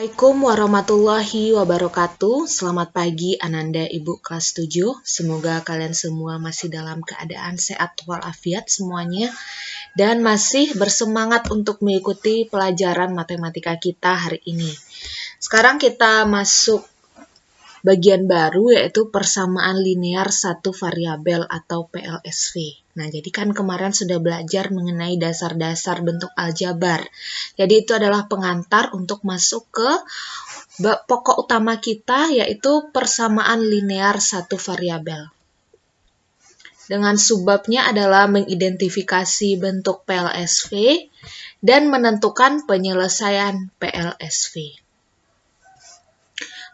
Assalamualaikum warahmatullahi wabarakatuh. Selamat pagi Ananda Ibu kelas 7. Semoga kalian semua masih dalam keadaan sehat walafiat semuanya dan masih bersemangat untuk mengikuti pelajaran matematika kita hari ini. Sekarang kita masuk bagian baru yaitu persamaan linear satu variabel atau PLSV. Nah, jadi kan kemarin sudah belajar mengenai dasar-dasar bentuk aljabar. Jadi itu adalah pengantar untuk masuk ke pokok utama kita yaitu persamaan linear satu variabel. Dengan subbabnya adalah mengidentifikasi bentuk PLSV dan menentukan penyelesaian PLSV.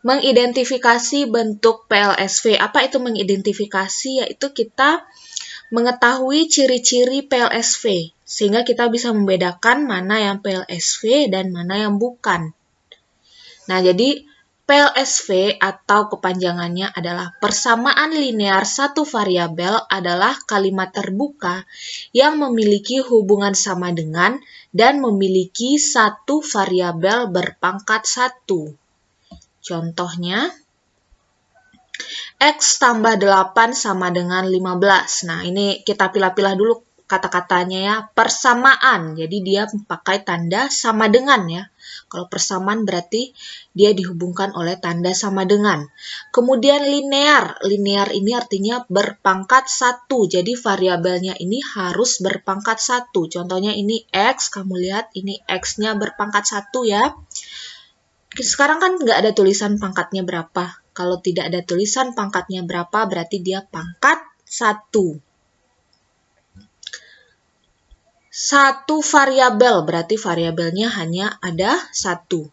Mengidentifikasi bentuk PLSV. Apa itu mengidentifikasi? Yaitu kita mengetahui ciri-ciri PLSV, sehingga kita bisa membedakan mana yang PLSV dan mana yang bukan. Nah, jadi PLSV atau kepanjangannya adalah persamaan linear satu variabel adalah kalimat terbuka yang memiliki hubungan sama dengan dan memiliki satu variabel berpangkat 1. Contohnya, X tambah 8 sama dengan 15. Nah, ini kita pilah-pilah dulu kata-katanya ya. Persamaan, jadi dia pakai tanda sama dengan ya. Kalau persamaan berarti dia dihubungkan oleh tanda sama dengan. Kemudian linear. Linear ini artinya berpangkat 1. Jadi variabelnya ini harus berpangkat 1. Contohnya ini X, kamu lihat ini X-nya berpangkat 1 ya. Sekarang kan nggak ada tulisan pangkatnya berapa. Kalau tidak ada tulisan pangkatnya berapa, berarti dia pangkat 1. Satu variabel, berarti variabelnya hanya ada 1.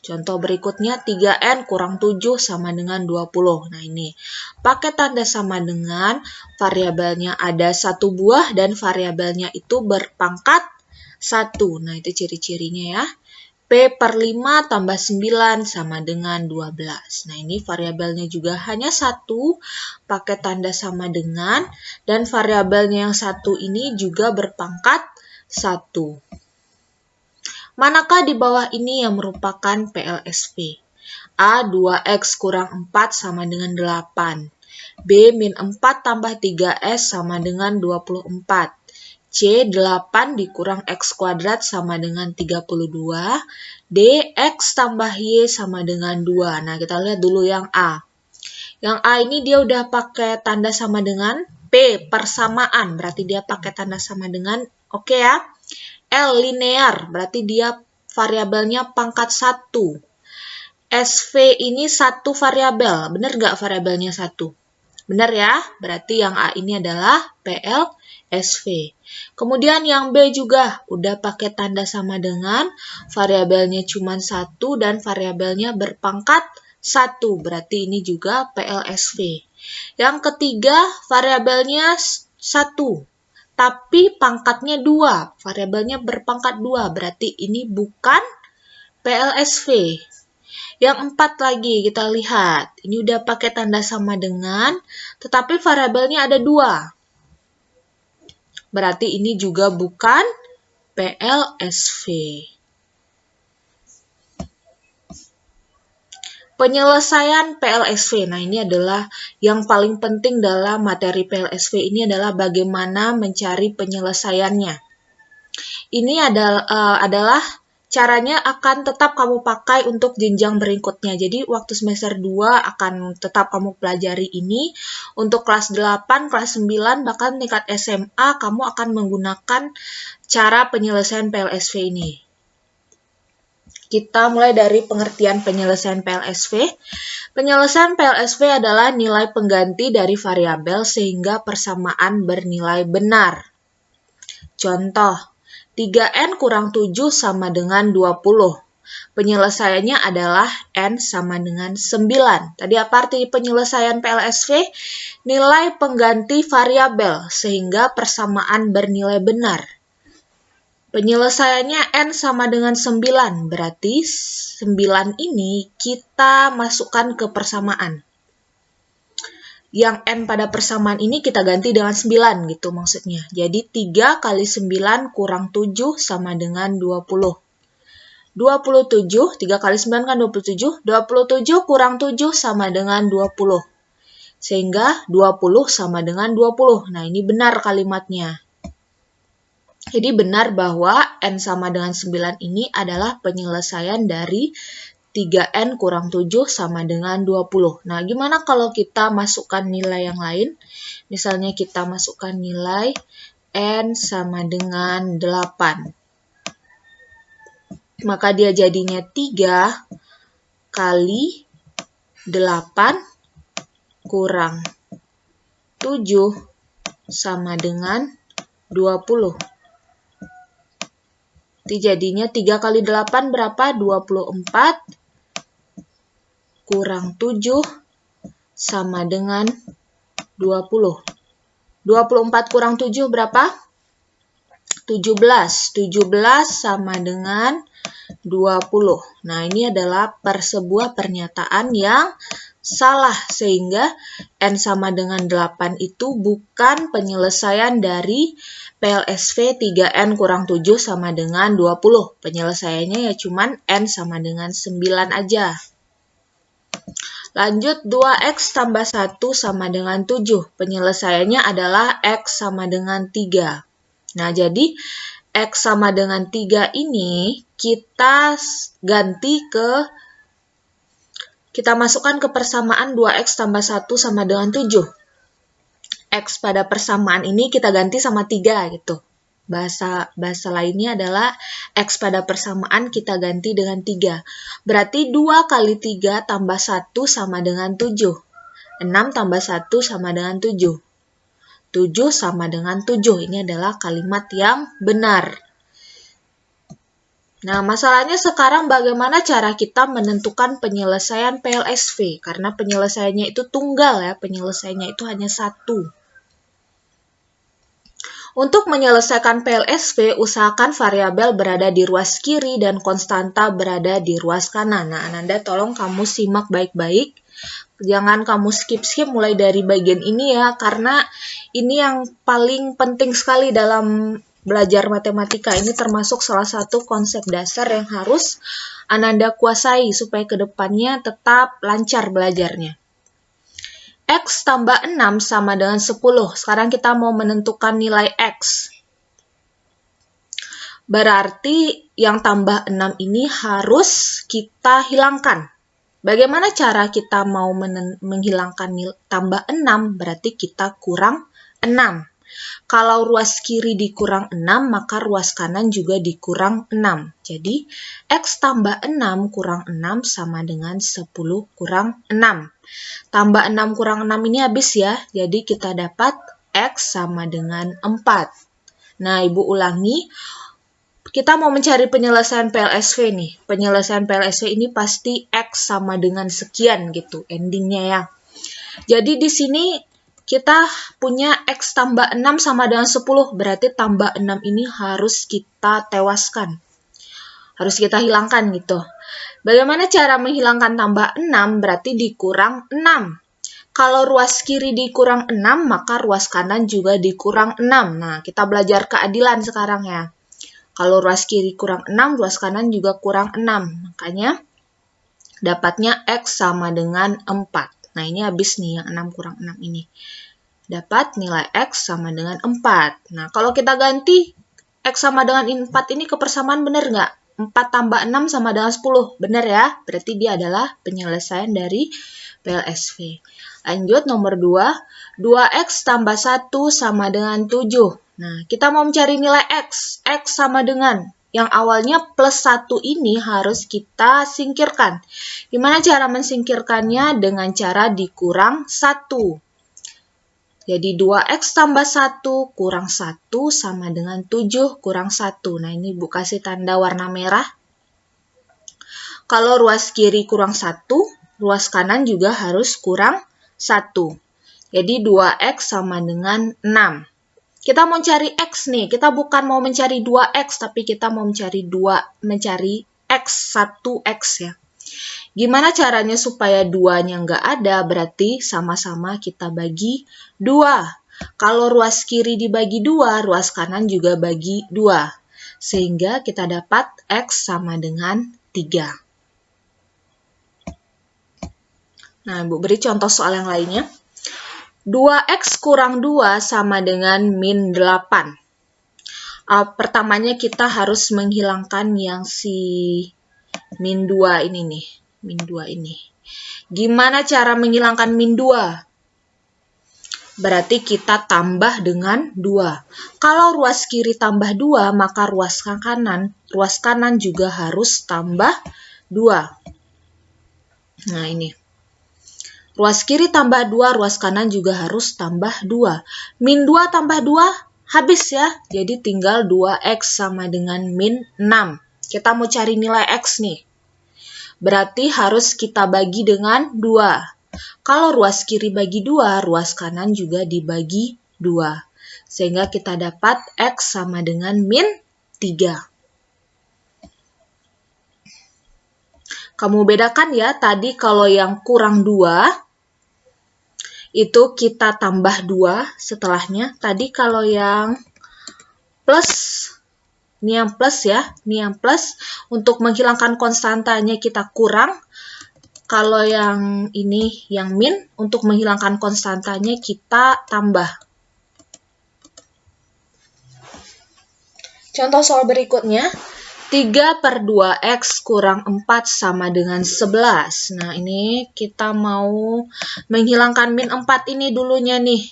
Contoh berikutnya, 3N kurang 7 sama dengan 20. Nah ini, pakai tanda sama dengan, variabelnya ada 1 buah dan variabelnya itu berpangkat 1. Nah itu ciri-cirinya ya. P per 5 tambah 9 sama dengan 12. Nah, ini variabelnya juga hanya 1, pakai tanda sama dengan, dan variabelnya yang 1 ini juga berpangkat 1. Manakah di bawah ini yang merupakan PLSV? A 2X kurang 4 sama dengan 8. B min 4 tambah 3S sama dengan 24. C 8 dikurang X kuadrat sama dengan 32. D X tambah Y sama dengan 2. Nah, kita lihat dulu yang A. Yang A ini dia udah pakai tanda sama dengan. P persamaan, berarti dia pakai tanda sama dengan. Oke ya. L linear, berarti dia variabelnya pangkat 1. SV ini satu variabel. Benar nggak variabelnya 1? Benar ya, berarti yang A ini adalah PLSV. Kemudian yang B juga udah pakai tanda sama dengan, variabelnya cuma 1 dan variabelnya berpangkat 1, berarti ini juga PLSV. Yang ketiga, variabelnya 1, tapi pangkatnya 2, variabelnya berpangkat 2, berarti ini bukan PLSV. Yang 4 lagi kita lihat, ini udah pakai tanda sama dengan, tetapi variabelnya ada 2. Berarti ini juga bukan PLSV. Penyelesaian PLSV. Nah, ini adalah yang paling penting dalam materi PLSV ini adalah bagaimana mencari penyelesaiannya. Ini adalah caranya akan tetap kamu pakai untuk jenjang berikutnya. Jadi waktu semester 2 akan tetap kamu pelajari ini. Untuk kelas 8, kelas 9, bahkan tingkat SMA kamu akan menggunakan cara penyelesaian PLSV ini. Kita mulai dari pengertian penyelesaian PLSV. Penyelesaian PLSV adalah nilai pengganti dari variabel sehingga persamaan bernilai benar. Contoh, 3N kurang 7 sama dengan 20. Penyelesaiannya adalah N sama dengan 9. Tadi apa arti penyelesaian PLSV? Nilai pengganti variabel sehingga persamaan bernilai benar. Penyelesaiannya N sama dengan 9. Berarti 9 ini kita masukkan ke persamaan. Yang N pada persamaan ini kita ganti dengan 9 gitu maksudnya. Jadi 3 kali 9 kurang 7 sama dengan 20. 27, 3 kali 9 kan 27. 27 kurang 7 sama dengan 20. Sehingga 20 sama dengan 20. Nah, ini benar kalimatnya. Jadi benar bahwa N sama dengan 9 ini adalah penyelesaian dari 3N kurang 7 sama dengan 20. Nah, gimana kalau kita masukkan nilai yang lain? Misalnya kita masukkan nilai N sama dengan 8. Maka dia jadinya 3 kali 8 kurang 7 sama dengan 20. Jadi jadinya 3 kali 8 berapa? 24 kurang 7 sama dengan 20. 24 kurang 7 berapa? 17. 17 sama dengan 20. Nah, ini adalah sebuah pernyataan yang salah, sehingga N sama dengan 8 itu bukan penyelesaian dari PLSV 3N kurang 7 sama dengan 20. Penyelesaiannya ya cuman N sama dengan 9 aja. Lanjut, 2X tambah 1 sama dengan 7. Penyelesaiannya adalah X sama dengan 3. Nah, jadi X sama dengan 3 ini kita masukkan ke persamaan 2X tambah 1 sama dengan 7. X pada persamaan ini kita ganti sama 3 gitu. Bahasa lainnya adalah X pada persamaan kita ganti dengan 3. Berarti 2 kali 3 tambah 1 sama dengan 7. 6 tambah 1 sama dengan 7. 7 sama dengan 7. Ini adalah kalimat yang benar. Nah, masalahnya sekarang bagaimana cara kita menentukan penyelesaian PLSV? Karena penyelesaiannya itu tunggal ya, penyelesaiannya itu hanya satu. Untuk menyelesaikan PLSV, usahakan variabel berada di ruas kiri dan konstanta berada di ruas kanan. Nah, Ananda tolong kamu simak baik-baik. Jangan kamu skip-skip mulai dari bagian ini ya, karena ini yang paling penting sekali dalam belajar matematika. Ini termasuk salah satu konsep dasar yang harus Ananda kuasai supaya kedepannya tetap lancar belajarnya. X tambah 6 sama dengan 10. Sekarang kita mau menentukan nilai X. Berarti yang tambah 6 ini harus kita hilangkan. Bagaimana cara kita mau menghilangkan tambah 6? Berarti kita kurang 6. Kalau ruas kiri dikurang 6, maka ruas kanan juga dikurang 6. Jadi, X tambah 6 kurang 6 sama dengan 10 kurang 6. Tambah 6 kurang 6 ini habis ya. Jadi, kita dapat X sama dengan 4. Nah, Ibu ulangi. Kita mau mencari penyelesaian PLSV nih. Penyelesaian PLSV ini pasti X sama dengan sekian gitu endingnya ya. Jadi di sini kita punya X tambah 6 sama dengan 10. Berarti tambah 6 ini harus kita tewaskan. Harus kita hilangkan gitu. Bagaimana cara menghilangkan tambah 6? Berarti dikurang 6. Kalau ruas kiri dikurang 6, maka ruas kanan juga dikurang 6. Nah, kita belajar keadilan sekarang ya. Kalau ruas kiri kurang 6, ruas kanan juga kurang 6. Makanya dapatnya X sama dengan 4. Nah, ini habis nih yang 6 kurang 6 ini. Dapat nilai X sama dengan 4. Nah, kalau kita ganti X sama dengan 4 ini ke persamaan benar nggak? 4 tambah 6 sama dengan 10. Benar ya? Berarti dia adalah penyelesaian dari PLSV. Lanjut nomor 2. 2X tambah 1 sama dengan 7. Nah, kita mau mencari nilai X. X sama dengan yang awalnya plus 1 ini harus kita singkirkan. Gimana cara mensingkirkannya? Dengan cara dikurang 1. Jadi 2X tambah 1 kurang 1 sama dengan 7 kurang 1. Nah, ini Ibu kasih tanda warna merah. Kalau ruas kiri kurang 1, ruas kanan juga harus kurang 1. Jadi 2X sama dengan 6. Kita mau cari X nih, kita bukan mau mencari 2X, tapi kita mau mencari X, 1X ya. Gimana caranya supaya 2-nya nggak ada? Berarti sama-sama kita bagi 2. Kalau ruas kiri dibagi 2, ruas kanan juga bagi 2. Sehingga kita dapat X sama dengan 3. Nah, Ibu beri contoh soal yang lainnya. 2X kurang 2 sama dengan min 8. Pertamanya kita harus menghilangkan yang si min 2 ini nih. Min 2 ini. Gimana cara menghilangkan min 2? Berarti kita tambah dengan 2. Kalau ruas kiri tambah 2, maka ruas kanan juga harus tambah 2. Nah, ini. Ruas kiri tambah 2, ruas kanan juga harus tambah 2. Min 2 tambah 2, habis ya. Jadi tinggal 2X sama dengan min 6. Kita mau cari nilai X nih. Berarti harus kita bagi dengan 2. Kalau ruas kiri bagi 2, ruas kanan juga dibagi 2. Sehingga kita dapat X sama dengan min 3. Kamu bedakan ya, tadi kalau yang kurang 2, itu kita tambah 2 setelahnya. Tadi kalau yang plus, ini yang plus ya, ini yang plus. Untuk menghilangkan konstantanya kita kurang. Kalau yang ini, yang min, untuk menghilangkan konstantanya kita tambah. Contoh soal berikutnya. 3/2X kurang 4 sama dengan 11. Nah, ini kita mau menghilangkan min 4 ini dulunya nih.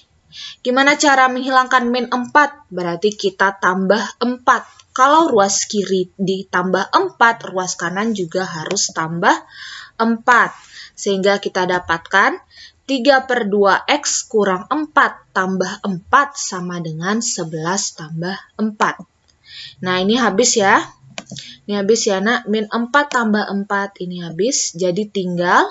Gimana cara menghilangkan min 4? Berarti kita tambah 4. Kalau ruas kiri ditambah 4, ruas kanan juga harus tambah 4. Sehingga kita dapatkan 3/2X kurang 4 tambah 4 sama dengan 11 tambah 4. Nah, ini habis ya. Ini habis ya, nak. Min 4 tambah 4, ini habis. Jadi tinggal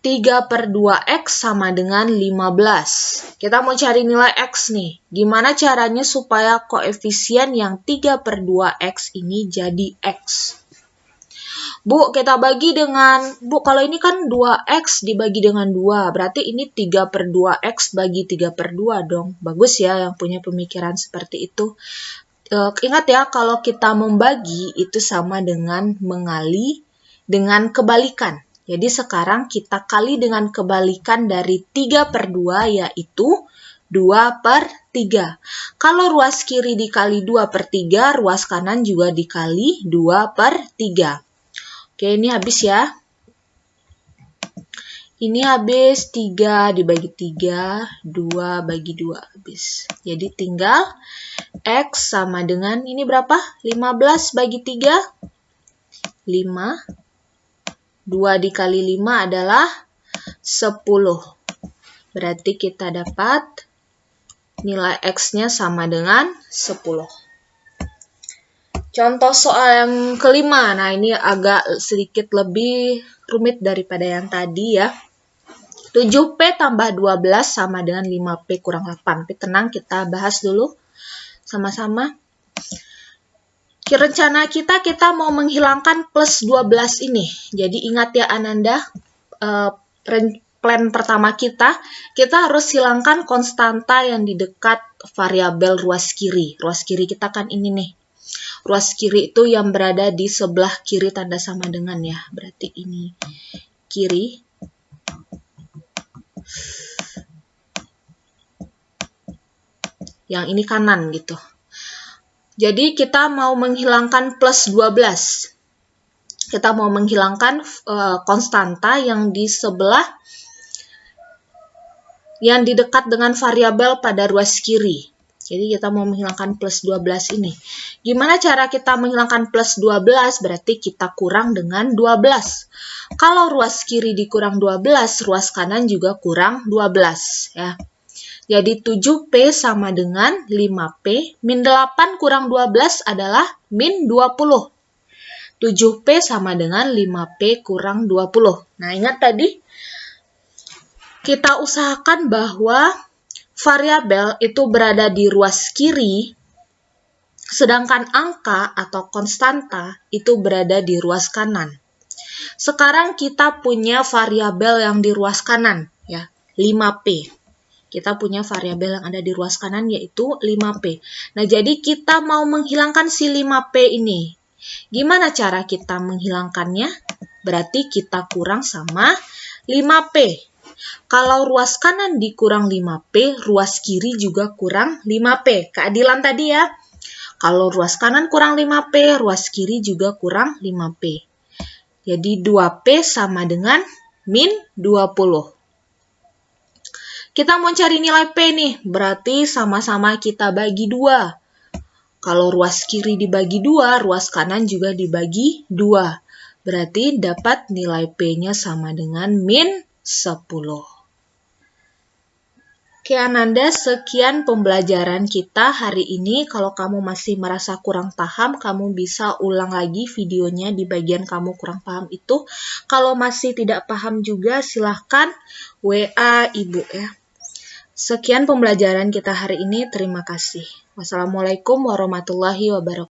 3/2X sama dengan 15. Kita mau cari nilai X nih. Gimana caranya supaya koefisien yang 3/2X ini jadi X? Bu, kita bagi dengan, Bu, kalau ini kan 2X dibagi dengan 2. Berarti ini 3/2X bagi 3/2 dong. Bagus ya yang punya pemikiran seperti itu. Ingat ya, kalau kita membagi itu sama dengan mengali dengan kebalikan. Jadi sekarang kita kali dengan kebalikan dari 3/2 yaitu 2/3. Kalau ruas kiri dikali 2/3, ruas kanan juga dikali 2/3. Oke, ini habis ya. Ini habis 3 dibagi 3, 2 bagi 2 habis. Jadi tinggal X sama dengan, ini berapa? 15 bagi 3? 5. 2 dikali 5 adalah 10. Berarti kita dapat nilai X-nya sama dengan 10. Contoh soal yang kelima. Nah, ini agak sedikit lebih rumit daripada yang tadi ya. 7P tambah 12 sama dengan 5P kurang 8. Tapi tenang, kita bahas dulu sama-sama. Rencana kita mau menghilangkan plus 12 ini. Jadi ingat ya Ananda, plan pertama kita harus hilangkan konstanta yang di dekat variabel ruas kiri. Ruas kiri kita kan ini nih. Ruas kiri itu yang berada di sebelah kiri tanda sama dengan ya. Berarti ini kiri. Yang ini kanan gitu. Jadi kita mau menghilangkan plus 12. Kita mau menghilangkan konstanta yang di sebelah, yang di dekat dengan variabel pada ruas kiri. Jadi kita mau menghilangkan plus 12 ini. Gimana cara kita menghilangkan plus 12? Berarti kita kurang dengan 12. Kalau ruas kiri dikurang 12, ruas kanan juga kurang 12 ya. Jadi 7P sama dengan 5P, min 8 kurang 12 adalah min 20. 7P sama dengan 5P kurang 20. Nah, ingat tadi, kita usahakan bahwa variabel itu berada di ruas kiri, sedangkan angka atau konstanta itu berada di ruas kanan. Sekarang kita punya variabel yang di ruas kanan, ya, 5P. Kita punya variabel yang ada di ruas kanan yaitu 5P. Nah, jadi kita mau menghilangkan si 5P ini. Gimana cara kita menghilangkannya? Berarti kita kurang sama 5P. Kalau ruas kanan dikurang 5P, ruas kiri juga kurang 5P. Keadilan tadi ya. Kalau ruas kanan kurang 5P, ruas kiri juga kurang 5P. Jadi 2P sama dengan min 20. Kita mau cari nilai P nih, berarti sama-sama kita bagi 2. Kalau ruas kiri dibagi 2, ruas kanan juga dibagi 2. Berarti dapat nilai P-nya sama dengan min 10. Oke Ananda, sekian pembelajaran kita hari ini. Kalau kamu masih merasa kurang paham, kamu bisa ulang lagi videonya di bagian kamu kurang paham itu. Kalau masih tidak paham juga, silahkan WA Ibu ya. Sekian pembelajaran kita hari ini. Terima kasih. Wassalamualaikum warahmatullahi wabarakatuh.